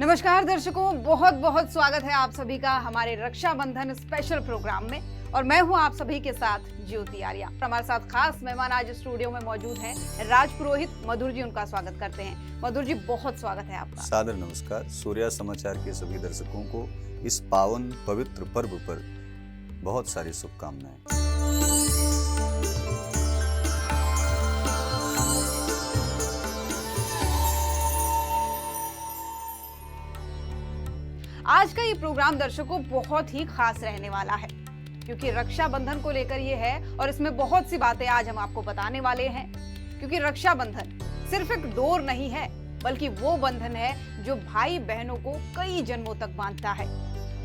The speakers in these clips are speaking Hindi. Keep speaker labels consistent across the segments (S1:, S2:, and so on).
S1: नमस्कार दर्शकों, बहुत बहुत स्वागत है आप सभी का हमारे रक्षाबंधन स्पेशल प्रोग्राम में। और मैं हूं आप सभी के साथ ज्योति आर्या। हमारे साथ खास मेहमान आज स्टूडियो में मौजूद हैं राज पुरोहित। मधुर जी, उनका स्वागत करते हैं। मधुर जी, बहुत स्वागत है आपका।
S2: सादर नमस्कार। सूर्या समाचार के सभी दर्शकों को इस पावन पवित्र पर्व पर बहुत सारी शुभकामनाएं।
S1: आज का ये प्रोग्राम दर्शकों बहुत ही खास रहने वाला है, क्योंकि रक्षाबंधन को लेकर ये है और इसमें बहुत सी बातें आज हम आपको बताने वाले हैं। क्योंकि रक्षाबंधन सिर्फ एक डोर नहीं है, बल्कि वो बंधन है जो भाई बहनों को कई जन्मों तक बांधता है।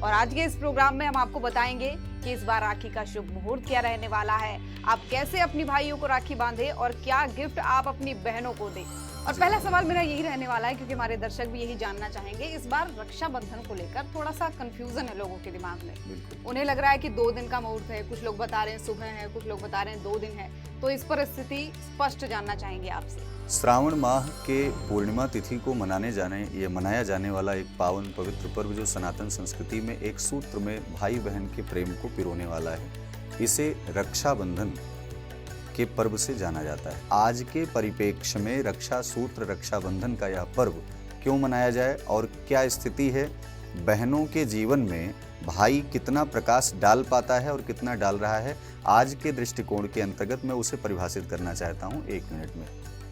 S1: और आज के इस प्रोग्राम में हम आपको बताएंगे कि इस बार राखी का शुभ मुहूर्त क्या रहने वाला है, आप कैसे अपनी भाइयों को राखी बांधे और क्या गिफ्ट आप अपनी बहनों को दें। और पहला सवाल मेरा यही रहने वाला है, क्योंकि हमारे दर्शक भी यही जानना चाहेंगे। इस बार रक्षाबंधन को लेकर थोड़ा सा कंफ्यूजन है लोगों के दिमाग में। उन्हें लग रहा है कि 2 दिन का मुहूर्त है, कुछ लोग बता रहे हैं सुबह है, कुछ लोग बता रहे हैं 2 दिन है। तो इस पर स्थिति स्पष्ट जानना चाहेंगे आपसे।
S2: श्रावण माह के पूर्णिमा तिथि को मनाया जाने वाला एक पावन पवित्र पर्व जो सनातन संस्कृति में एक सूत्र में भाई बहन के प्रेम को पिरोने वाला है, इसे रक्षाबंधन के पर्व से जाना जाता है। आज के परिप्रेक्ष्य में रक्षा सूत्र रक्षाबंधन का यह पर्व क्यों मनाया जाए और क्या स्थिति है, बहनों के जीवन में भाई कितना प्रकाश डाल पाता है और कितना डाल रहा है, आज के दृष्टिकोण के अंतर्गत मैं उसे परिभाषित करना चाहता हूँ 1 मिनट में।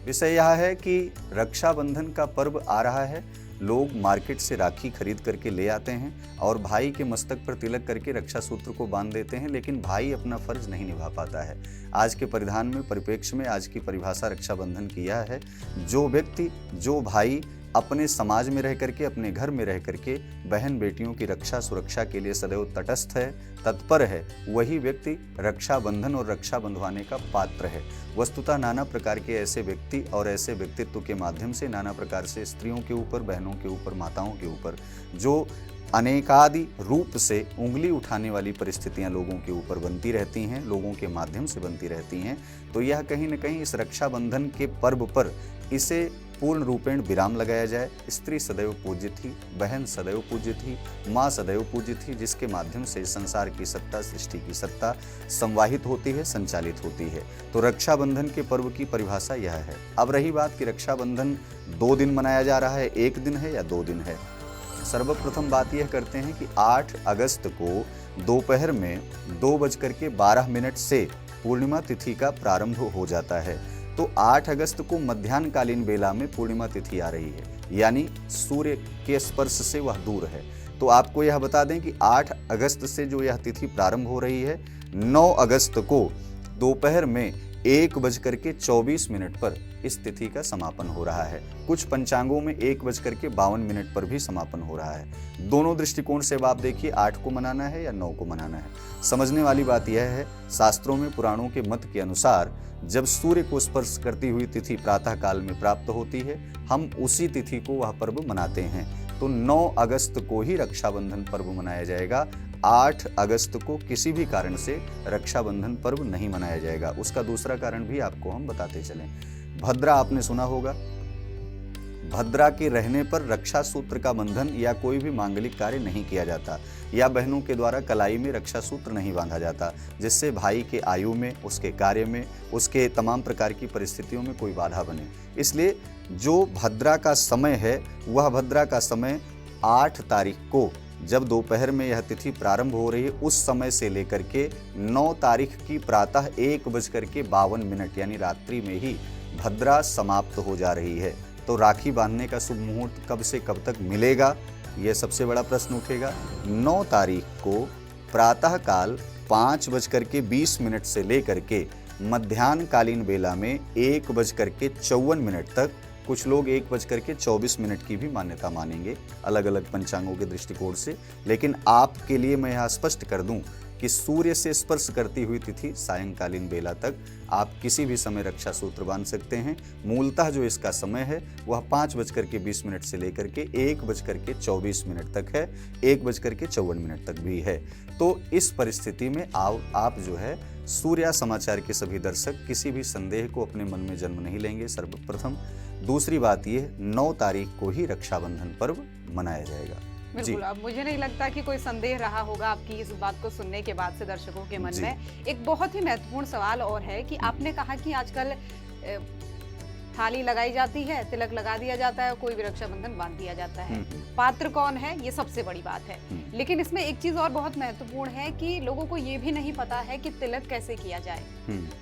S2: विषय यह है कि रक्षाबंधन का पर्व आ रहा है, लोग मार्केट से राखी खरीद करके ले आते हैं और भाई के मस्तक पर तिलक करके रक्षा सूत्र को बांध देते हैं, लेकिन भाई अपना फर्ज नहीं निभा पाता है। आज के परिधान में परिप्रेक्ष्य में आज की परिभाषा रक्षाबंधन की यह है, जो व्यक्ति जो भाई अपने समाज में रह करके, अपने घर में रह करके बहन बेटियों की रक्षा सुरक्षा के लिए सदैव तटस्थ है, तत्पर है, वही व्यक्ति रक्षाबंधन और रक्षा बंधवाने का पात्र है। वस्तुतः नाना प्रकार के ऐसे व्यक्ति और ऐसे व्यक्तित्व के माध्यम से नाना प्रकार से स्त्रियों के ऊपर, बहनों के ऊपर, माताओं के ऊपर जो अनेकादि रूप से उंगली उठाने वाली परिस्थितियां लोगों के ऊपर बनती रहती हैं, लोगों के माध्यम से बनती रहती हैं, तो यह कहीं न कहीं इस रक्षाबंधन के पर्व पर इसे पूर्ण रूपेण विराम लगाया जाए। स्त्री सदैव पूज्य थी, बहन सदैव पूज्य थी, माँ सदैव पूज्य थी, जिसके माध्यम से संसार की सत्ता, सृष्टि की सत्ता संवाहित होती है, संचालित होती है। तो रक्षाबंधन के पर्व की परिभाषा यह है। अब रही बात कि रक्षाबंधन 2 दिन मनाया जा रहा है, 1 दिन है या 2 दिन है। सर्वप्रथम बात यह करते हैं कि 8 अगस्त को दोपहर में 2:12 से पूर्णिमा तिथि का प्रारंभ हो जाता है। तो 8 अगस्त को मध्याह्नकालीन बेला में पूर्णिमा तिथि आ रही है, यानी सूर्य के स्पर्श से वह दूर है। तो आपको यह बता दें कि 8 अगस्त से जो यह तिथि प्रारंभ हो रही है, 9 अगस्त को दोपहर में 1:24 पर इस तिथि का समापन हो रहा है। कुछ पंचांगों में 1:52 पर भी समापन हो रहा है। दोनों दृष्टिकोण से आप देखिए, 8 को मनाना है या 9 को मनाना है। समझने वाली बात यह है, शास्त्रों में पुराणों के मत के अनुसार जब सूर्य को स्पर्श करती हुई तिथि प्रातः काल में प्राप्त होती है, हम उसी तिथि को वह पर्व मनाते हैं। तो 9 अगस्त को ही रक्षाबंधन पर्व मनाया जाएगा। 8 अगस्त को किसी भी कारण से रक्षाबंधन पर्व नहीं मनाया जाएगा। उसका दूसरा कारण भी आपको हम बताते चलें। भद्रा आपने सुना होगा, भद्रा के रहने पर रक्षा सूत्र का बंधन या कोई भी मांगलिक कार्य नहीं किया जाता, या बहनों के द्वारा कलाई में रक्षा सूत्र नहीं बांधा जाता, जिससे भाई के आयु में, उसके कार्य में, उसके तमाम प्रकार की परिस्थितियों में कोई बाधा बने। इसलिए जो भद्रा का समय है, वह भद्रा का समय 8 तारीख को जब दोपहर में यह तिथि प्रारंभ हो रही है, उस समय से लेकर के 9 तारीख की प्रातः 1:52 यानी रात्रि में ही भद्रा समाप्त हो जा रही है। तो राखी बांधने का शुभ मुहूर्त कब से कब तक मिलेगा, यह सबसे बड़ा प्रश्न उठेगा। 9 तारीख को प्रातः काल 5:20 से लेकर के मध्याह्नकालीन बेला में 1:54 तक, कुछ लोग 1:24 की भी मान्यता मानेंगे अलग अलग पंचांगों के दृष्टिकोण से। लेकिन आपके लिए मैं यहाँ स्पष्ट कर दूं कि सूर्य से स्पर्श करती हुई तिथि सायंकालीन बेला तक आप किसी भी समय रक्षा सूत्र बांध सकते हैं। मूलतः जो इसका समय है वह 5:20 से लेकर के 1:24 तक है, 1:54 तक भी है। तो इस परिस्थिति में आप जो है सूर्या समाचार के सभी दर्शक किसी भी संदेह को अपने मन में जन्म नहीं लेंगे, सर्वप्रथम। दूसरी बात यह, 9 तारीख को ही रक्षाबंधन पर्व मनाया जाएगा।
S1: बिल्कुल, अब मुझे नहीं लगता कि कोई संदेह रहा होगा आपकी इस बात को सुनने के बाद से दर्शकों के मन में। एक बहुत ही महत्वपूर्ण सवाल और है कि आपने कहा कि आजकल थाली लगाई जाती है, तिलक लगा दिया जाता है, कोई भी रक्षाबंधन बांध दिया जाता है। पात्र कौन है ये सबसे बड़ी बात है, लेकिन इसमें एक चीज और बहुत महत्वपूर्ण है कि लोगों को ये भी नहीं पता है कि तिलक कैसे किया जाए,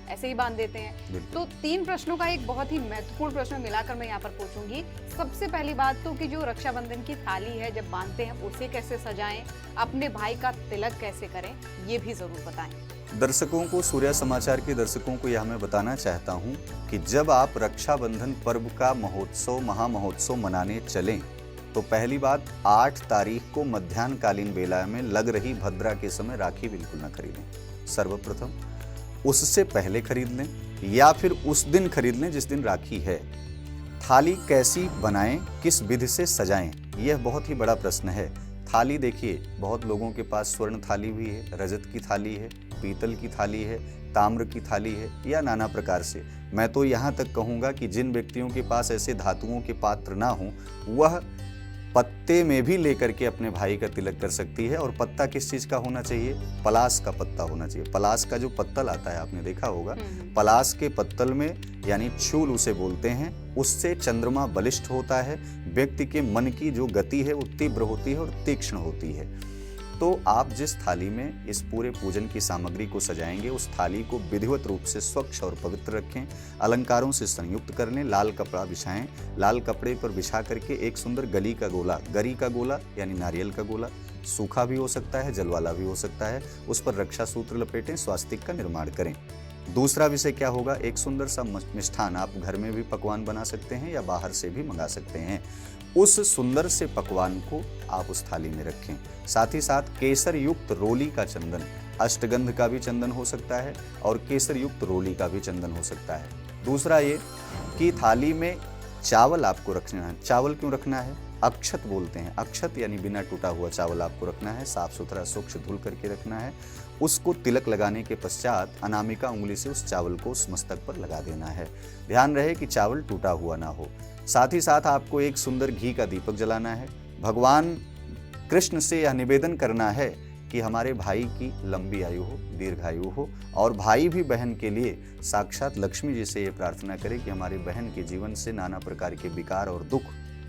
S1: ऐसे ही बांध देते हैं। तो 3 प्रश्नों का एक बहुत ही महत्वपूर्ण प्रश्न मिलाकर मैं यहाँ पर पूछूंगी। सबसे पहली बात तो कि जो रक्षाबंधन की थाली है जब बांधते हैं उसे कैसे सजाएं, अपने भाई का तिलक कैसे करें, ये भी जरूर बताएं।
S2: दर्शकों को, सूर्या समाचार के दर्शकों को यह मैं बताना चाहता हूं कि जब आप रक्षाबंधन पर्व का महोत्सव, महामहोत्सव मनाने चलें तो पहली बात 8 तारीख को मध्याह्नकालीन बेला में लग रही भद्रा के समय राखी बिल्कुल न खरीदें। सर्वप्रथम उससे पहले खरीद लें या फिर उस दिन खरीद लें जिस दिन राखी है। थाली कैसी बनाएं, किस विधि से सजाएं, यह बहुत ही बड़ा प्रश्न है। थाली देखिए, बहुत लोगों के पास स्वर्ण थाली भी है, रजत की थाली है, पीतल की थाली है, ताम्र की थाली है या नाना प्रकार से। मैं तो यहाँ तक कहूँगा कि जिन व्यक्तियों के पास ऐसे धातुओं के पात्र ना हों वह पत्ते में भी लेकर के अपने भाई का तिलक कर सकती है। और पत्ता किस चीज़ का होना चाहिए? पलास का पत्ता होना चाहिए। पलास का जो पत्तल आता है आपने देखा होगा, पलास के पत्तल में यानी चूल उसे बोलते हैं, उससे चंद्रमा बलिष्ठ होता है, व्यक्ति के मन की जो गति है वो तीव्र होती है और तीक्ष्ण होती है। तो आप जिस थाली में इस पूरे पूजन की सामग्री को सजाएंगे उस थाली को विधिवत रूप से स्वच्छ और पवित्र रखें, अलंकारों से संयुक्त कर लें, लाल कपड़ा बिछाएं, लाल कपड़े पर बिछा करके एक सुंदर गरी का गोला यानी नारियल का गोला, सूखा भी हो सकता है, जल वाला भी हो सकता है, उस पर रक्षा सूत्र लपेटें, स्वास्तिक का निर्माण करें। दूसरा विषय क्या होगा? एक सुंदर सा मिष्ठान, आप घर में भी पकवान बना सकते हैं या बाहर से भी मंगा सकते हैं। उस सुंदर से पकवान को आप उस थाली में रखें। साथ ही साथ केसर युक्त रोली का चंदन, अष्टगंध का भी चंदन हो सकता है और केसर युक्त रोली का भी चंदन हो सकता है। दूसरा ये कि थाली में चावल आपको रखना है। चावल क्यों रखना है? अक्षत बोलते हैं, अक्षत यानी बिना टूटा हुआ चावल आपको रखना है, साफ सुथरा स्वच्छ धुल करके रखना है। उसको तिलक लगाने के पश्चात अनामिका उंगली से उस चावल को उस मस्तक पर लगा देना है। ध्यान रहे कि चावल टूटा हुआ ना हो। साथ ही साथ आपको एक सुंदर घी का दीपक जलाना है। भगवान कृष्ण से यह निवेदन करना है कि हमारे भाई की लंबी आयु हो, दीर्घायु हो, और भाई भी बहन के लिए साक्षात लक्ष्मी जी से ये प्रार्थना करे कि हमारे बहन के जीवन से नाना प्रकार के विकार और दुख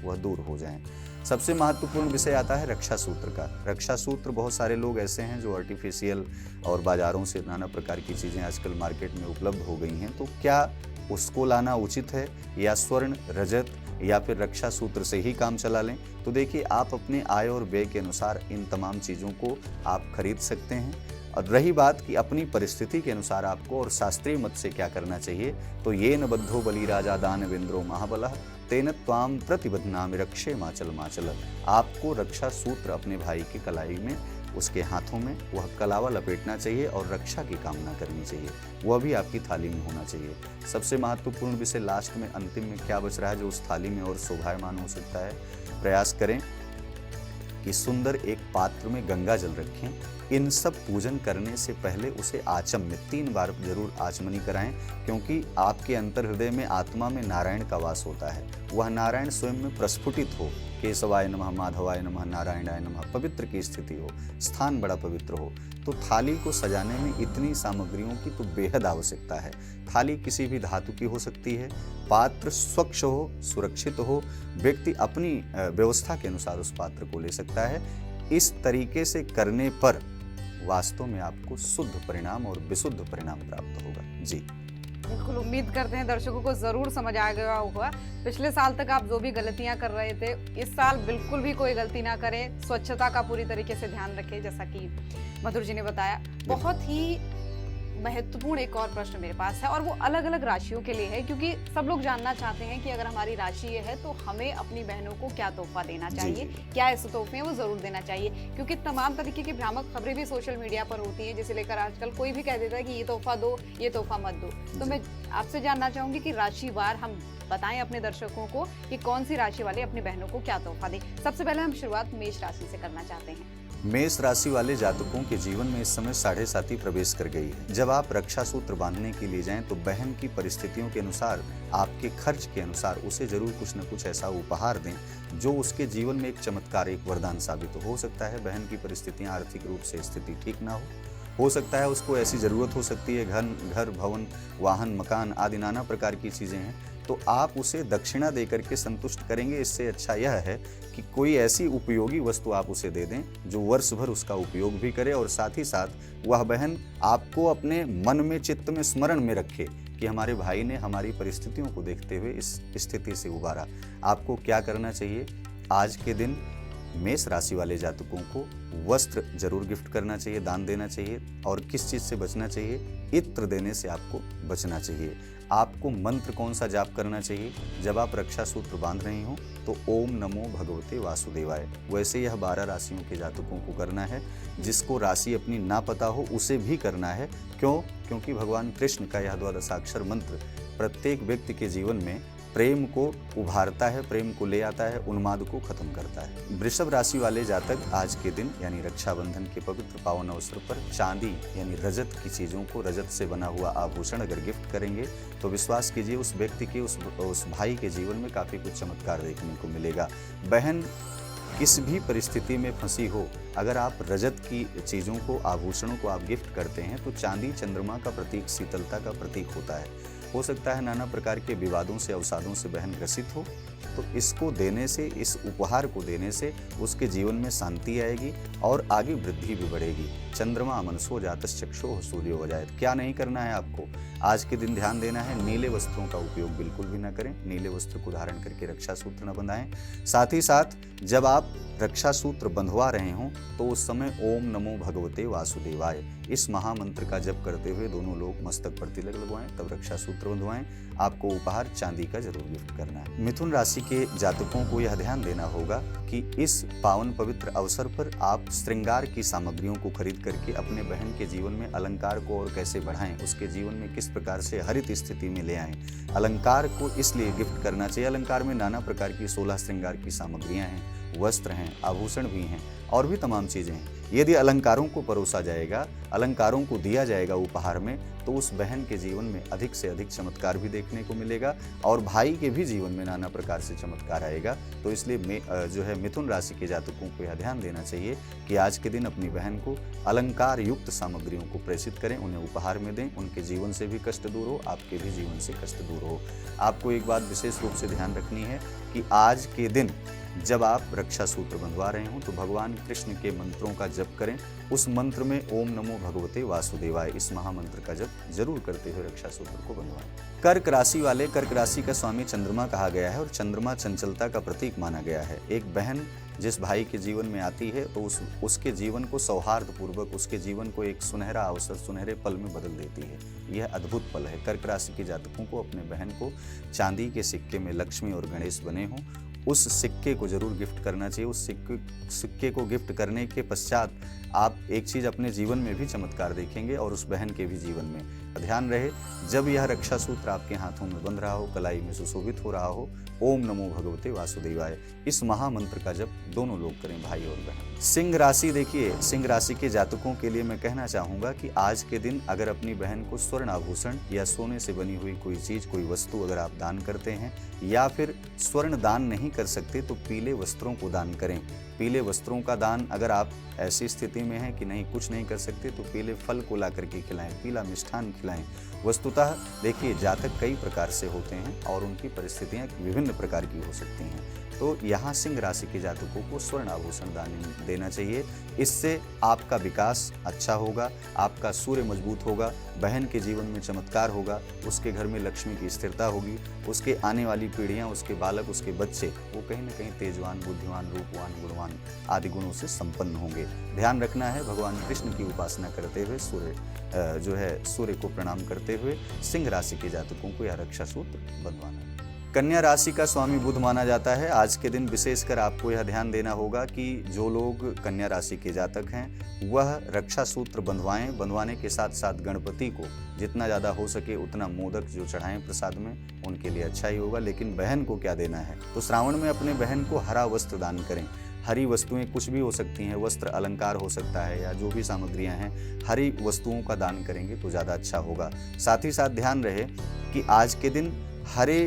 S2: वह दूर हो जाएं। सबसे महत्वपूर्ण विषय आता है रक्षा सूत्र का। रक्षा सूत्र बहुत सारे लोग ऐसे हैं जो आर्टिफिशियल और बाजारों से नाना प्रकार की चीज़ें आजकल मार्केट में उपलब्ध हो गई हैं, तो क्या उसको लाना उचित है या स्वर्ण, रजत या फिर रक्षा सूत्र से ही काम चला लें? तो देखिए, आप अपने आय और व्यय के अनुसार इन तमाम चीज़ों को आप खरीद सकते हैं। और रही बात कि अपनी परिस्थिति के अनुसार आपको और शास्त्रीय मत से क्या करना चाहिए, तो ये न बद्धो बलि राजा दानवेंद्रो महाबलः तेन त्वाम प्रतिबध्नामि रक्षे माचल माचल। आपको रक्षा सूत्र अपने भाई की कलाई में, उसके हाथों में वह कलावा लपेटना चाहिए और रक्षा की कामना करनी चाहिए, वह भी आपकी थाली में होना चाहिए। सबसे महत्वपूर्ण विषय लास्ट में, अंतिम में क्या बच रहा है जो उस थाली में और शोभायमान हो सकता है? प्रयास करें कि सुंदर एक पात्र में गंगा जल रखें। इन सब पूजन करने से पहले उसे आचम्य 3 बार जरूर आचमनी कराएं, क्योंकि आपके अंतर हृदय में, आत्मा में नारायण का वास होता है। वह नारायण स्वयं में प्रस्फुटित हो, केशवाय नमः, माधवाय नमः, नारायणाय नमः, पवित्र की स्थिति हो, स्थान बड़ा पवित्र हो। तो थाली को सजाने में इतनी सामग्रियों की तो बेहद आवश्यकता है। थाली किसी भी धातु की हो सकती है, पात्र स्वच्छ हो, सुरक्षित हो, व्यक्ति अपनी व्यवस्था के अनुसार उस पात्र को ले सकता है। इस तरीके से करने पर वास्तव में आपको शुद्ध परिणाम और विशुद्ध परिणाम प्राप्त होगा। जी
S1: बिल्कुल, उम्मीद करते हैं दर्शकों को जरूर समझ आ गया होगा। पिछले साल तक आप जो भी गलतियां कर रहे थे, इस साल बिल्कुल भी कोई गलती ना करें, स्वच्छता का पूरी तरीके से ध्यान रखें, जैसा कि मधुर जी ने बताया। बहुत ही महत्वपूर्ण एक और प्रश्न मेरे पास है और वो अलग अलग राशियों के लिए है, क्योंकि सब लोग जानना चाहते हैं कि अगर हमारी राशि ये है तो हमें अपनी बहनों को क्या तोहफा देना चाहिए, क्या ऐसे तोहफे हैं वो जरूर देना चाहिए। क्योंकि तमाम तरीके की भ्रामक खबरें भी सोशल मीडिया पर होती हैं, जिसे लेकर आजकल कोई भी कह देता है कि ये तोहफा दो, ये तोहफा मत दो। तो मैं आपसे जानना चाहूंगी कि राशिवार हम बताएं अपने दर्शकों को कि कौन सी राशि वाले अपनी बहनों को क्या तोहफा दें। सबसे पहले हम शुरुआत मेष राशि से करना चाहते हैं।
S2: मेष राशि वाले जातकों के जीवन में इस समय 7.5 प्रवेश कर गई है। जब आप रक्षा सूत्र बांधने के लिए जाएं तो बहन की परिस्थितियों के अनुसार, आपके खर्च के अनुसार उसे जरूर कुछ न कुछ ऐसा उपहार दें जो उसके जीवन में एक चमत्कार, एक वरदान साबित हो सकता है। बहन की परिस्थितियां आर्थिक रूप से स्थिति ठीक ना हो सकता है उसको ऐसी ज़रूरत हो सकती है, घर भवन वाहन मकान आदि नाना प्रकार की चीज़ें हैं, तो आप उसे दक्षिणा दे करके संतुष्ट करेंगे। इससे अच्छा यह है कि कोई ऐसी उपयोगी वस्तु आप उसे दे दें जो वर्ष भर उसका उपयोग भी करे और साथ ही साथ वह बहन आपको अपने मन में, चित्त में, स्मरण में रखे कि हमारे भाई ने हमारी परिस्थितियों को देखते हुए इस स्थिति से उबारा। आपको क्या करना चाहिए? आज के दिन मेष राशि वाले जातकों को वस्त्र जरूर गिफ्ट करना चाहिए, दान देना चाहिए। और किस चीज़ से बचना चाहिए? इत्र देने से आपको बचना चाहिए। आपको मंत्र कौन सा जाप करना चाहिए? जब आप रक्षा सूत्र बांध रहे हो तो ओम नमो भगवते वासुदेवाय। वैसे यह 12 राशियों के जातकों को करना है। जिसको राशि अपनी ना पता हो उसे भी करना है। क्यों? क्योंकि भगवान कृष्ण का यह 12 मंत्र प्रत्येक व्यक्ति के जीवन में प्रेम को उभारता है, प्रेम को ले आता है, उन्माद को खत्म करता है। वृषभ राशि वाले जातक आज के दिन यानी रक्षाबंधन के पवित्र पावन अवसर पर चांदी यानी रजत की चीज़ों को, रजत से बना हुआ आभूषण अगर गिफ्ट करेंगे तो विश्वास कीजिए उस व्यक्ति के, उस भाई के जीवन में काफ़ी कुछ चमत्कार देखने को मिलेगा। बहन किस भी परिस्थिति में फंसी हो, अगर आप रजत की चीज़ों को, आभूषणों को आप गिफ्ट करते हैं तो चांदी चंद्रमा का प्रतीक, शीतलता का प्रतीक होता है। हो सकता है नाना प्रकार के विवादों से, अवसादों से बहन ग्रसित हो, तो इसको देने से, इस उपहार को देने से उसके जीवन में शांति आएगी और आगे वृद्धि भी बढ़ेगी। चंद्रमा मनसो जातस् चक्षुः सूर्यो वजायत। क्या नहीं करना है आपको? आज के दिन ध्यान देना है, नीले वस्त्रों का उपयोग बिल्कुल भी ना करें। नीले वस्त्र को धारण करके रक्षा सूत्र न बंधाएं। साथ ही साथ जब आप रक्षा सूत्र बंधवा रहे हों तो उस समय ओम नमो भगवते वासुदेवाय इस महामंत्र का जप करते हुए दोनों लोग मस्तक पर तिलक लगवाएं, तब रक्षा सूत्र बंधवाएं। आपको उपहार चांदी का जरूर गिफ्ट करना है। मिथुन राशि के जातकों को यह ध्यान देना होगा कि इस पावन पवित्र अवसर पर आप श्रृंगार की सामग्रियों को खरीद करके अपने बहन के जीवन में अलंकार को और कैसे बढ़ाएं, उसके जीवन में किस प्रकार से हरित स्थिति में ले आएं। अलंकार को इसलिए गिफ्ट करना चाहिए, अलंकार में नाना प्रकार की 16 श्रृंगार की सामग्रियां हैं, वस्त्र हैं, आभूषण भी हैं और भी तमाम चीज़ें हैं। यदि अलंकारों को परोसा जाएगा, अलंकारों को दिया जाएगा उपहार में, तो उस बहन के जीवन में अधिक से अधिक चमत्कार भी देखने को मिलेगा और भाई के भी जीवन में नाना प्रकार से चमत्कार आएगा। तो इसलिए जो है मिथुन राशि के जातकों को यह ध्यान देना चाहिए कि आज के दिन अपनी बहन को अलंकार युक्त सामग्रियों को प्रेषित करें, उन्हें उपहार में दें। उनके जीवन से भी कष्ट दूर हो, आपके भी जीवन से कष्ट दूर हो। आपको एक बात विशेष रूप से ध्यान रखनी है कि आज के दिन जब आप रक्षा सूत्र बंधवा रहे हो तो भगवान कृष्ण के मंत्रों का जप करें। उस मंत्र में ओम नमो भगवते वासुदेवाय इस महामंत्र का जप जरूर करते हुए रक्षा सूत्र को बंधवाएं। कर्क राशि वाले, कर्क राशि का स्वामी चंद्रमा कहा गया है और चंद्रमा चंचलता का प्रतीक माना गया है। एक बहन जिस भाई के जीवन में आती है तो उसके जीवन को सौहार्द पूर्वक, उसके जीवन को एक सुनहरा अवसर, सुनहरे पल में बदल देती है। यह अद्भुत पल है। कर्क राशि के जातकों को अपने बहन को चांदी के सिक्के में लक्ष्मी और गणेश बने हों, उस सिक्के को जरूर गिफ्ट करना चाहिए। उस सिक्के को गिफ्ट करने के पश्चात आप एक चीज़ अपने जीवन में भी चमत्कार देखेंगे और उस बहन के भी जीवन में। ध्यान रहे, जब यह रक्षा सूत्र आपके हाथों में बंध रहा हो, कलाई में सुशोभित हो रहा हो, ओम नमो भगवते वासुदेवाय इस महामंत्र का जप दोनों लोग करें, भाई और बहन। सिंह राशि, देखिए सिंह राशि के जातकों के लिए मैं कहना चाहूँगा कि आज के दिन अगर अपनी बहन को स्वर्ण आभूषण या सोने से बनी हुई कोई चीज़, कोई वस्तु अगर आप दान करते हैं या फिर स्वर्ण दान नहीं कर सकते तो पीले वस्त्रों को दान करें। पीले वस्त्रों का दान, अगर आप ऐसी स्थिति में हैं कि नहीं कुछ नहीं कर सकते तो पीले फल को ला करके खिलाएं, पीला मिष्ठान खिलाएं। वस्तुतः देखिए जातक कई प्रकार से होते हैं और उनकी परिस्थितियां विभिन्न प्रकार की हो सकती हैं, तो यहाँ सिंह राशि के जातकों को स्वर्ण आभूषण दान देना चाहिए। इससे आपका विकास अच्छा होगा, आपका सूर्य मजबूत होगा, बहन के जीवन में चमत्कार होगा, उसके घर में लक्ष्मी की स्थिरता होगी, उसके आने वाली पीढ़ियाँ, उसके बालक, उसके बच्चे वो कहीं न कहीं तेजवान, बुद्धिमान, रूपवान, गुणवान आदि गुणों से संपन्न होंगे। ध्यान रखना है, भगवान कृष्ण की उपासना करते हुए सूर्य को प्रणाम करते हुए सिंह राशि के जातकों को यह रक्षा सूत्र बंधवाना है। कन्या राशि का स्वामी बुध माना जाता है। आज के दिन विशेषकर आपको यह ध्यान देना होगा कि जो लोग कन्या राशि के जातक हैं वह रक्षा सूत्र बंधवाएं। बंधवाने के साथ साथ गणपति को जितना ज़्यादा हो सके उतना मोदक जो चढ़ाएं प्रसाद में, उनके लिए अच्छा ही होगा। लेकिन बहन को क्या देना है, तो श्रावण में अपने बहन को हरा वस्त्र दान करें। हरी वस्तुएं कुछ भी हो सकती हैं, वस्त्र अलंकार हो सकता है या जो भी सामग्रियां हैं, हरी वस्तुओं का दान करेंगे तो ज़्यादा अच्छा होगा। साथ ही साथ ध्यान रहे कि आज के दिन हरे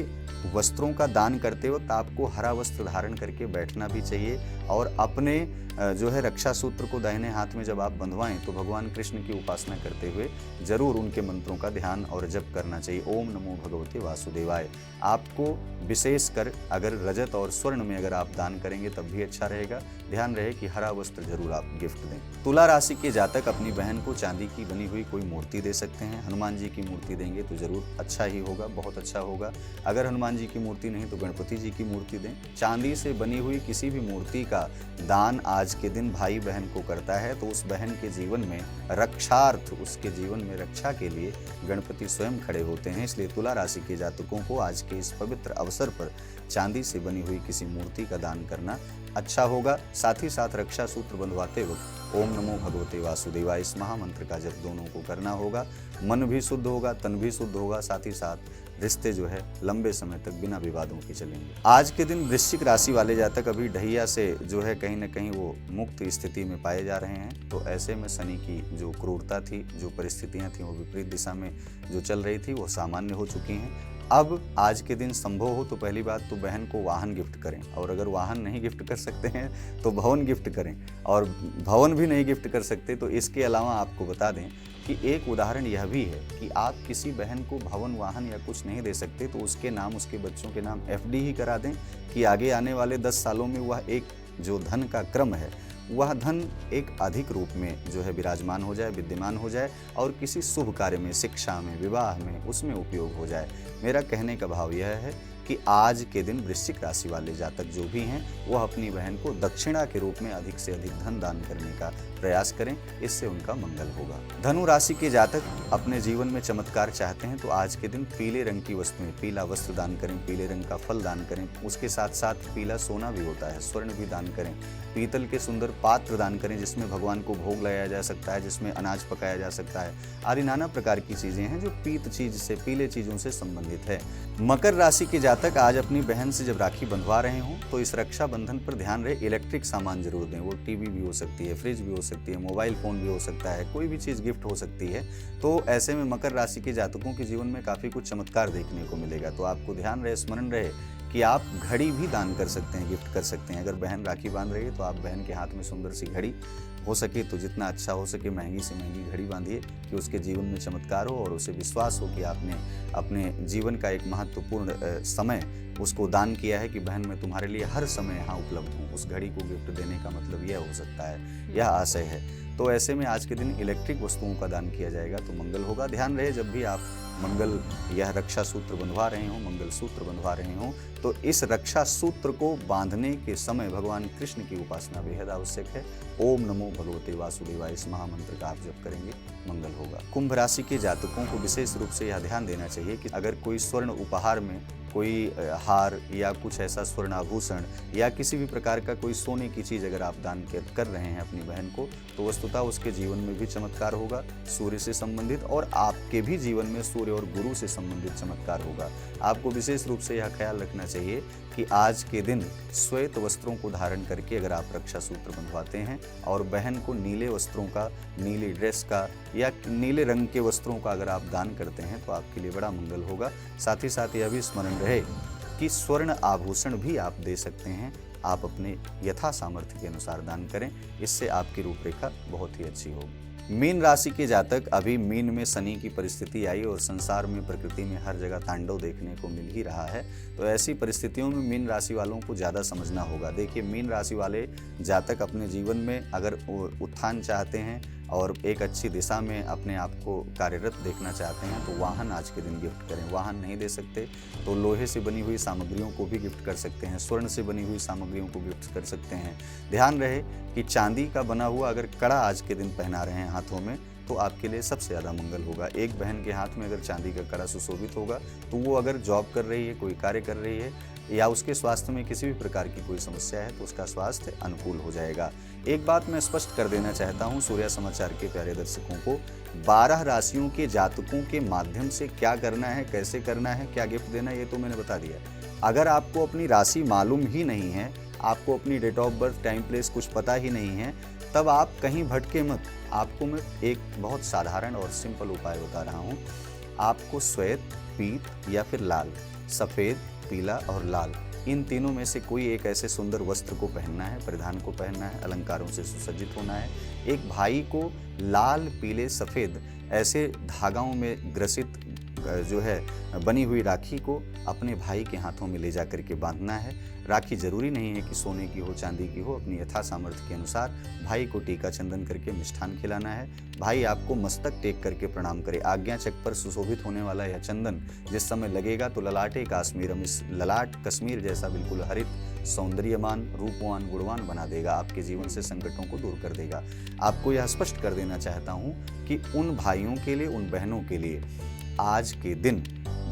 S2: वस्त्रों का दान करते वक्त आपको हरा वस्त्र धारण करके बैठना भी चाहिए और अपने जो है रक्षा सूत्र को दाहिने हाथ में जब आप बंधवाएं तो भगवान कृष्ण की उपासना करते हुए जरूर उनके मंत्रों का ध्यान और जप करना चाहिए। ओम नमो भगवते वासुदेवाय। आपको विशेष कर अगर रजत और स्वर्ण में अगर आप दान करेंगे तब भी अच्छा रहेगा। ध्यान रहे कि हरा वस्त्र जरूर आप गिफ्ट दें। तुला राशि के जातक अपनी बहन को चांदी की बनी हुई कोई मूर्ति दे सकते हैं। हनुमान जी की मूर्ति देंगे तो जरूर अच्छा ही होगा, बहुत अच्छा होगा। अगर हनुमान जी की मूर्ति नहीं तो गणपति जी की मूर्ति दें। चांदी से बनी हुई किसी भी मूर्ति का दान आज के दिन भाई बहन को करता है तो उस बहन के जीवन में रक्षार्थ, उसके जीवन में रक्षा के लिए गणपति स्वयं खड़े होते हैं। इसलिए तुला राशि के जातकों को आज के इस पवित्र अवसर पर चांदी से बनी हुई किसी मूर्ति का दान करना अच्छा होगा। साथ ही साथ रक्षा सूत्र बंधवाते वक्त ओम नमो भगवते वासुदेवाय इस महामंत्र का जप दोनों को करना होगा। मन भी शुद्ध होगा, तन भी शुद्ध होगा, साथ ही साथ रिश्ते जो है लंबे समय तक बिना विवादों के चलेंगे। आज के दिन वृश्चिक राशि वाले जातक अभी ढैया से जो है कहीं ना कहीं वो मुक्त स्थिति में पाए जा रहे हैं। तो ऐसे में शनि की जो क्रूरता थी, जो परिस्थितियां थी वो विपरीत दिशा में जो चल रही थी वो सामान्य हो चुकी हैं। अब आज के दिन संभव हो तो पहली बात तो बहन को वाहन गिफ्ट करें, और अगर वाहन नहीं गिफ्ट कर सकते हैं तो भवन गिफ्ट करें, और भवन भी नहीं गिफ्ट कर सकते तो इसके अलावा आपको बता दें कि एक उदाहरण यह भी है कि आप किसी बहन को भवन वाहन या कुछ नहीं दे सकते तो उसके नाम, उसके बच्चों के नाम एफडी ही करा दें कि आगे आने वाले 10 सालों में वह एक जो धन का क्रम है वह धन एक अधिक रूप में जो है विराजमान हो जाए, विद्यमान हो जाए और किसी शुभ कार्य में, शिक्षा में, विवाह में उसमें उपयोग हो जाए। मेरा कहने का भाव यह है कि आज के दिन वृश्चिक राशि वाले जातक जो भी हैं वह अपनी बहन को दक्षिणा के रूप में अधिक से अधिक धन दान करने का प्रयास करें, इससे उनका मंगल होगा। धनु राशि के जातक अपने जीवन में चमत्कार चाहते हैं तो आज के दिन पीले रंग की वस्तुएं, पीला वस्त्र दान करें, पीले रंग का फल दान करें, उसके साथ साथ पीला सोना भी होता है, स्वर्ण भी दान करें, पीतल के सुंदर पात्र दान करें जिसमें भगवान को भोग लगाया जा सकता है, जिसमें अनाज पकाया जा सकता है, आदि नाना प्रकार की चीजें हैं जो पीत चीज से, पीले चीजों से संबंधित है। मकर राशि के जातक आज अपनी बहन से जब राखी बंधवा रहे हों तो इस रक्षा बंधन पर ध्यान रहे इलेक्ट्रिक सामान जरूर दें। वो टीवी भी हो सकती है, फ्रिज भी हो सकती है, मोबाइल फोन भी हो सकता है, कोई भी चीज़ गिफ्ट हो सकती है। तो ऐसे में मकर राशि के जातकों के जीवन में काफ़ी कुछ चमत्कार देखने को मिलेगा। तो आपको ध्यान रहे, स्मरण रहे कि आप घड़ी भी दान कर सकते हैं, गिफ्ट कर सकते हैं। अगर बहन राखी बांध रही है तो आप बहन के हाथ में सुंदर सी घड़ी, हो सके तो जितना अच्छा हो सके महंगी से महंगी घड़ी बांधिए कि उसके जीवन में चमत्कार हो और उसे विश्वास हो कि आपने अपने जीवन का एक महत्वपूर्ण समय उसको दान किया है कि बहन मैं तुम्हारे लिए हर समय यहाँ उपलब्ध हूँ। उस घड़ी को गिफ्ट देने का मतलब यह हो सकता है, यह आशय है। तो ऐसे में आज के दिन इलेक्ट्रिक वस्तुओं का दान किया जाएगा तो मंगल होगा। ध्यान रहे जब भी आप मंगल यह रक्षा सूत्र बंधवा रहे हों, मंगल सूत्र बंधवा रहे हों तो इस रक्षा सूत्र को बांधने के समय भगवान कृष्ण की उपासना बेहद आवश्यक है। ओम नमो भगवते वासुदेवाय इस महामंत्र का आप जप करेंगे, मंगल होगा। कुंभ राशि के जातकों को विशेष रूप से यह ध्यान देना चाहिए कि अगर कोई स्वर्ण उपहार में कोई हार या कुछ ऐसा स्वर्ण आभूषण या किसी भी प्रकार का कोई सोने की चीज़ अगर आप दान कर रहे हैं अपनी बहन को तो वस्तुतः उसके जीवन में भी चमत्कार होगा, सूर्य से संबंधित, और आपके भी जीवन में सूर्य और गुरु से संबंधित चमत्कार होगा। आपको विशेष रूप से यह ख्याल रखना चाहिए कि आज के दिन श्वेत वस्त्रों को धारण करके अगर आप रक्षा सूत्र बंधवाते हैं और बहन को नीले वस्त्रों का, नीली ड्रेस का या नीले रंग के वस्त्रों का अगर आप दान करते हैं तो आपके लिए बड़ा मंगल होगा। साथ ही साथ यह भी स्मरण रहे कि स्वर्ण आभूषण भी आप दे सकते हैं, आप अपने यथा सामर्थ्य के अनुसार दान करें, इससे आपकी रूपरेखा बहुत ही अच्छी होगी। मीन राशि के जातक, अभी मीन में शनि की परिस्थिति आई और संसार में, प्रकृति में हर जगह तांडव देखने को मिल ही रहा है। तो ऐसी परिस्थितियों में मीन राशि वालों को ज़्यादा समझना होगा। देखिए, मीन राशि वाले जातक अपने जीवन में अगर उत्थान चाहते हैं और एक अच्छी दिशा में अपने आप को कार्यरत देखना चाहते हैं तो वाहन आज के दिन गिफ्ट करें। वाहन नहीं दे सकते तो लोहे से बनी हुई सामग्रियों को भी गिफ्ट कर सकते हैं, स्वर्ण से बनी हुई सामग्रियों को गिफ्ट कर सकते हैं। ध्यान रहे कि चांदी का बना हुआ अगर कड़ा आज के दिन पहना रहे हैं हाथों में तो आपके लिए सबसे ज़्यादा मंगल होगा। एक बहन के हाथ में अगर चांदी का कड़ा सुशोभित होगा तो वो अगर जॉब कर रही है, कोई कार्य कर रही है या उसके स्वास्थ्य में किसी भी प्रकार की कोई समस्या है तो उसका स्वास्थ्य अनुकूल हो जाएगा। एक बात मैं स्पष्ट कर देना चाहता हूं सूर्या समाचार के प्यारे दर्शकों को, 12 राशियों के जातकों के माध्यम से क्या करना है, कैसे करना है, क्या गिफ्ट देना है, ये तो मैंने बता दिया। अगर आपको अपनी राशि मालूम ही नहीं है आपको अपनी date of birth, time, place कुछ पता ही नहीं है, तब आप कहीं भटके मत। आपको मैं एक बहुत साधारण और सिंपल उपाय बता रहा हूँ। आपको श्वेत, पीत या फिर लाल, सफ़ेद, पीला और लाल, इन तीनों में से कोई एक ऐसे सुंदर वस्त्र को पहनना है, परिधान को पहनना है, अलंकारों से सुसज्जित होना है। एक भाई को लाल, पीले, सफ़ेद ऐसे धागाओं में ग्रसित जो है बनी हुई राखी को अपने भाई के हाथों में ले जा करके बांधना है। राखी जरूरी नहीं है कि सोने की हो, चांदी की हो, अपनी यथा सामर्थ्य के अनुसार भाई को टीका चंदन करके मिष्ठान खिलाना है। भाई आपको मस्तक टेक करके प्रणाम करे। आज्ञा चक्र पर सुशोभित होने वाला यह चंदन जिस समय लगेगा तो ललाटे काश्मीरम, इस ललाट कश्मीर जैसा बिल्कुल हरित, सौंदर्यमान, रूपवान, गुणवान बना देगा। आपके जीवन से संकटों को दूर कर देगा। आपको यह स्पष्ट कर देना चाहता हूँ कि उन भाइयों के लिए, उन बहनों के लिए आज के दिन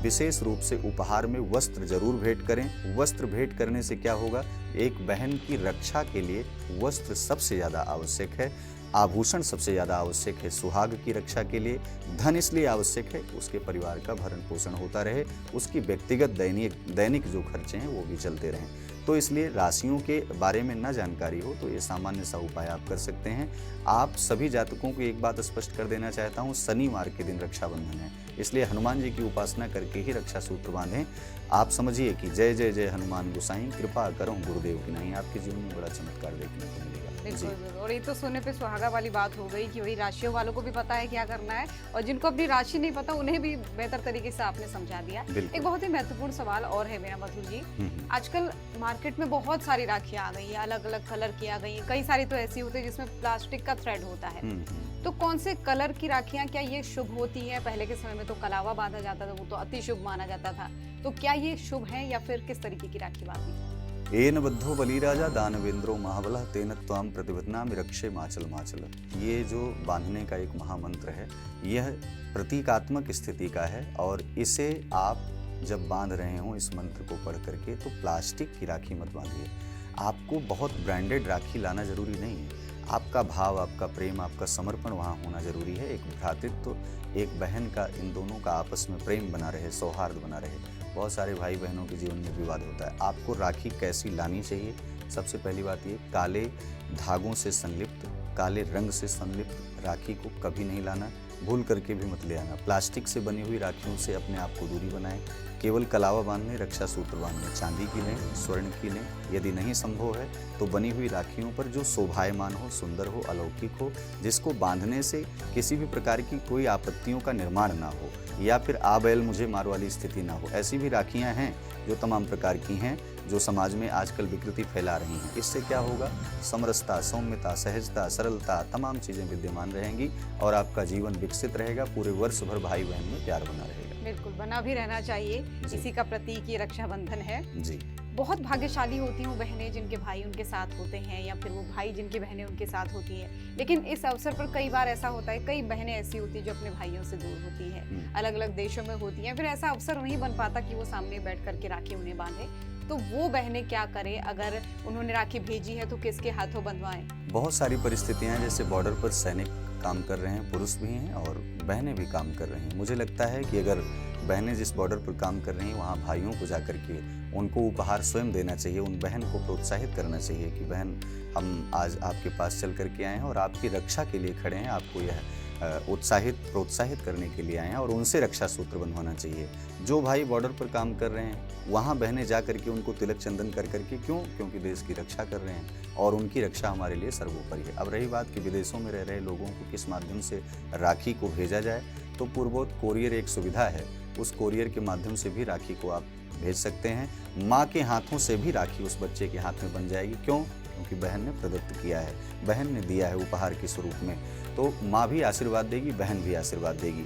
S2: विशेष रूप से उपहार में वस्त्र जरूर भेंट करें। वस्त्र भेंट करने से क्या होगा, एक बहन की रक्षा के लिए वस्त्र सबसे ज़्यादा आवश्यक है, आभूषण सबसे ज़्यादा आवश्यक है। सुहाग की रक्षा के लिए धन इसलिए आवश्यक है कि उसके परिवार का भरण पोषण होता रहे, उसकी व्यक्तिगत दैनिक जो खर्चे हैं वो भी चलते रहें। तो इसलिए राशियों के बारे में ना जानकारी हो तो ये सामान्य सा उपाय आप कर सकते हैं। आप सभी जातकों को एक बात स्पष्ट कर देना चाहता हूँ, शनिवार के दिन रक्षाबंधन है, इसलिए हनुमान जी की उपासना करके ही रक्षा सूत्र बांधें। आप समझिए कि जय जय जय हनुमान गोसाई, कृपा करो गुरुदेव की नहीं, आपके जीवन में बड़ा चमत्कार देखने को मिलेगा।
S1: बिल्कुल। और ये तो सोने पे सुहागा वाली बात हो गई कि वही राशियों वालों को भी पता है क्या करना है, और जिनको अपनी राशि नहीं पता उन्हें भी बेहतर तरीके से आपने समझा दिया। एक बहुत ही महत्वपूर्ण सवाल और है मेरा मधुर जी, आजकल मार्केट में बहुत सारी राखियां आ गई है, अलग अलग कलर की आ गई है, कई सारी तो ऐसी होती है जिसमें प्लास्टिक का थ्रेड होता है। तो कौन से कलर की राखियां, क्या ये शुभ होती है? पहले के समय में तो कलावा बांधा जाता था, वो तो अति शुभ माना जाता था, तो क्या ये शुभ है या फिर किस तरीके की राखी बांधनी?
S2: एन बद्धो बलिराजा दानवेंद्रो महाबलः तेन त्वां प्रतिपद्नामि रक्षे माचल माचल। ये जो बांधने का एक महामंत्र है, यह प्रतीकात्मक स्थिति का है, और इसे आप जब बांध रहे हो इस मंत्र को पढ़ करके, तो प्लास्टिक की राखी मत बांधिए। आपको बहुत ब्रांडेड राखी लाना जरूरी नहीं है। आपका भाव, आपका प्रेम, आपका समर्पण वहाँ होना जरूरी है। एक भ्रातृत्व, एक बहन का, इन दोनों का आपस में प्रेम बना रहे, सौहार्द बना रहे। बहुत सारे भाई बहनों के जीवन में विवाद होता है। आपको राखी कैसी लानी चाहिए? सबसे पहली बात ये, काले धागों से संलिप्त, काले रंग से संलिप्त राखी को कभी नहीं लाना, भूल करके भी मत ले आना। प्लास्टिक से बनी हुई राखियों से अपने आप को दूरी बनाएं। केवल कलावा बांधने, रक्षा सूत्र बांधने, चांदी की लें, स्वर्ण की लें। यदि नहीं संभव है तो बनी हुई राखियों पर जो शोभायमान हो, सुंदर हो, अलौकिक हो, जिसको बांधने से किसी भी प्रकार की कोई आपत्तियों का निर्माण ना हो, या फिर आ बैल मुझे मार वाली स्थिति ना हो, ऐसी भी राखियां हैं जो तमाम प्रकार की हैं, जो समाज में आजकल विकृति फैला रही हैं। इससे क्या होगा, समरसता, सौम्यता, सहजता, सरलता, तमाम चीज़ें विद्यमान रहेंगी और आपका जीवन विकसित रहेगा। पूरे वर्ष भर भाई बहन में प्यार बना रहेगा।
S1: बिल्कुल, बना भी रहना चाहिए। इसी का प्रतीक ये रक्षाबंधन है
S2: जी।
S1: बहुत भाग्यशाली होती हैं वो बहनें जिनके भाई उनके साथ होते हैं, या फिर वो भाई जिनकी बहनें उनके साथ होती हैं। लेकिन इस अवसर पर कई बार ऐसा होता है, कई बहनें ऐसी होती हैं जो अपने भाइयों से दूर होती हैं, अलग अलग देशों में होती हैं, फिर ऐसा अवसर नहीं बन पाता कि वो सामने बैठ करके राखी उन्हें बांधे। तो वो बहनें क्या करें? अगर उन्होंने राखी भेजी है तो किसके हाथों बंधवाएं?
S2: बहुत सारी परिस्थितियां हैं, जैसे बॉर्डर पर सैनिक काम कर रहे हैं, पुरुष भी हैं और बहनें भी काम कर रही हैं। मुझे लगता है कि अगर बहनें जिस बॉर्डर पर काम कर रही हैं वहाँ भाइयों को जा कर के उनको उपहार स्वयं देना चाहिए। उन बहन को प्रोत्साहित करना चाहिए कि बहन, हम आज आपके पास चल करके आए हैं और आपकी रक्षा के लिए खड़े हैं, आपको यह प्रोत्साहित करने के लिए आए हैं, और उनसे रक्षा सूत्र बनवाना चाहिए। जो भाई बॉर्डर पर काम कर रहे हैं वहाँ बहनें जा करके उनको तिलक चंदन कर करके, क्यों? क्योंकि देश की रक्षा कर रहे हैं और उनकी रक्षा हमारे लिए सर्वोपरि है। अब रही बात कि विदेशों में रह रहे लोगों को किस माध्यम से राखी को भेजा जाए, तो पूर्वोक्त कोरियर एक सुविधा है, उस कोरियर के माध्यम से भी राखी को आप भेज सकते हैं। माँ के हाथों से भी राखी उस बच्चे के हाथ में बन जाएगी। क्यों? क्योंकि बहन ने प्रदत्त किया है, बहन ने दिया है उपहार के स्वरूप में, तो माँ भी आशीर्वाद देगी, बहन भी आशीर्वाद देगी।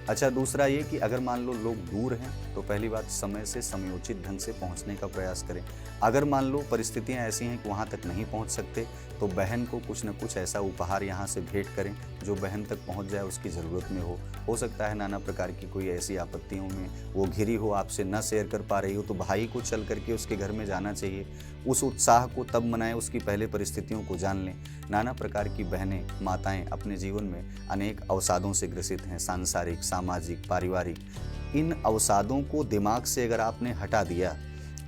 S2: अच्छा, दूसरा ये कि अगर मान लो लोग दूर हैं तो पहली बात, समय से समयोचित ढंग से पहुंचने का प्रयास करें। अगर मान लो परिस्थितियां ऐसी हैं कि वहां तक नहीं पहुंच सकते, तो बहन को कुछ न कुछ ऐसा उपहार यहां से भेंट करें जो बहन तक पहुंच जाए, उसकी ज़रूरत में हो सकता है नाना प्रकार की कोई ऐसी आपत्तियों में वो घिरी हो, आपसे न शेयर कर पा रही हो, तो भाई को चल करके उसके घर में जाना चाहिए। उस उत्साह को तब मनाएं, उसकी पहले परिस्थितियों को जान लें। नाना प्रकार की बहनें, माताएं अपने जीवन में अनेक अवसादों से ग्रसित हैं, सांसारिक, सामाजिक, पारिवारिक। इन अवसादों को दिमाग से अगर आपने हटा दिया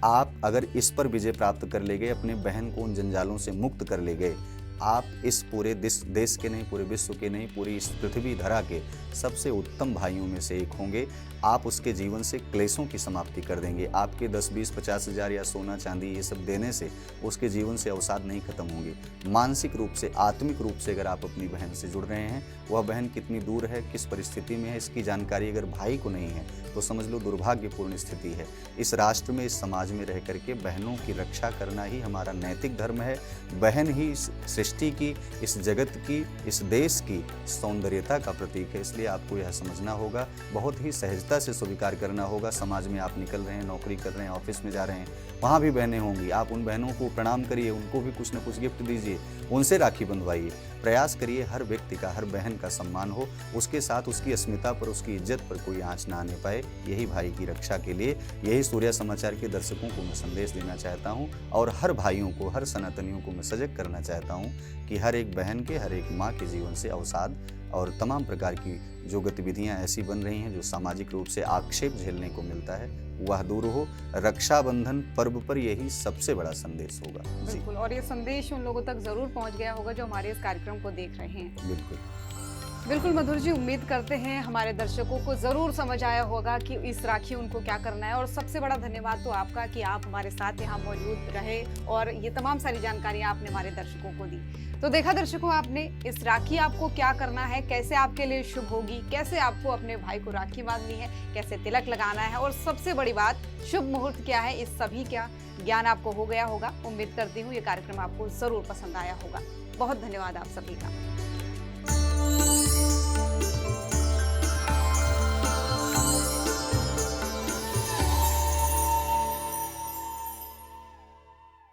S2: आप अगर इस पर विजय प्राप्त कर ले गए, अपने बहन को उन जंजालों से मुक्त कर ले गए, आप इस पूरे देश के नहीं, पूरे विश्व के नहीं, पूरी इस पृथ्वी धरा के सबसे उत्तम भाइयों में से एक होंगे। आप उसके जीवन से क्लेशों की समाप्ति कर देंगे। आपके 10, 20, 50 हज़ार या सोना चांदी ये सब देने से उसके जीवन से अवसाद नहीं खत्म होंगे। मानसिक रूप से, आत्मिक रूप से अगर आप अपनी बहन से जुड़ रहे हैं, वह बहन कितनी दूर है, किस परिस्थिति में है, इसकी जानकारी अगर भाई को नहीं है तो समझ लो दुर्भाग्यपूर्ण स्थिति है। इस राष्ट्र में, इस समाज में रह करके बहनों की रक्षा करना ही हमारा नैतिक धर्म है। बहन ही इस सृष्टि की, इस जगत की, इस देश की सौंदर्यता का प्रतीक है। इसलिए आपको यह समझना होगा, बहुत ही सहजता से स्वीकार करना होगा। समाज में आप निकल रहे हैं, नौकरी कर रहे हैं, ऑफिस में जा रहे हैं, वहाँ भी बहनें होंगी। आप उन बहनों को प्रणाम करिए, उनको भी कुछ न कुछ गिफ्ट दीजिए, उनसे राखी बंधवाइए। प्रयास करिए हर व्यक्ति का, हर बहन का सम्मान हो, उसके साथ उसकी अस्मिता पर, उसकी इज्जत पर कोई आँच ना आने पाए। यही भाई की रक्षा के लिए, यही सूर्या समाचार के दर्शकों को मैं संदेश देना चाहता हूँ और हर भाइयों को, हर सनातनियों को मैं सजग करना चाहता हूँ कि हर एक बहन के, हर एक माँ के जीवन से अवसाद और तमाम प्रकार की जो गतिविधियां ऐसी बन रही हैं जो सामाजिक रूप से आक्षेप झेलने को मिलता है, वह दूर हो। रक्षाबंधन पर्व पर यही सबसे बड़ा संदेश होगा।
S1: बिल्कुल, और ये संदेश उन लोगों तक जरूर पहुंच गया होगा जो हमारे इस कार्यक्रम को देख रहे हैं। बिल्कुल मधुर जी, उम्मीद करते हैं हमारे दर्शकों को जरूर समझ आया होगा कि इस राखी उनको क्या करना है। और सबसे बड़ा धन्यवाद तो आपका कि आप हमारे साथ यहाँ मौजूद रहे और ये तमाम सारी जानकारियाँ आपने हमारे दर्शकों को दी। तो देखा दर्शकों आपने, इस राखी आपको क्या करना है, कैसे आपके लिए शुभ होगी, कैसे आपको अपने भाई को राखी बांधनी है, कैसे तिलक लगाना है, और सबसे बड़ी बात शुभ मुहूर्त क्या है, इस सभी का ज्ञान आपको हो गया होगा। उम्मीद करती हूँ ये कार्यक्रम आपको जरूर पसंद आया होगा। बहुत धन्यवाद आप सभी का।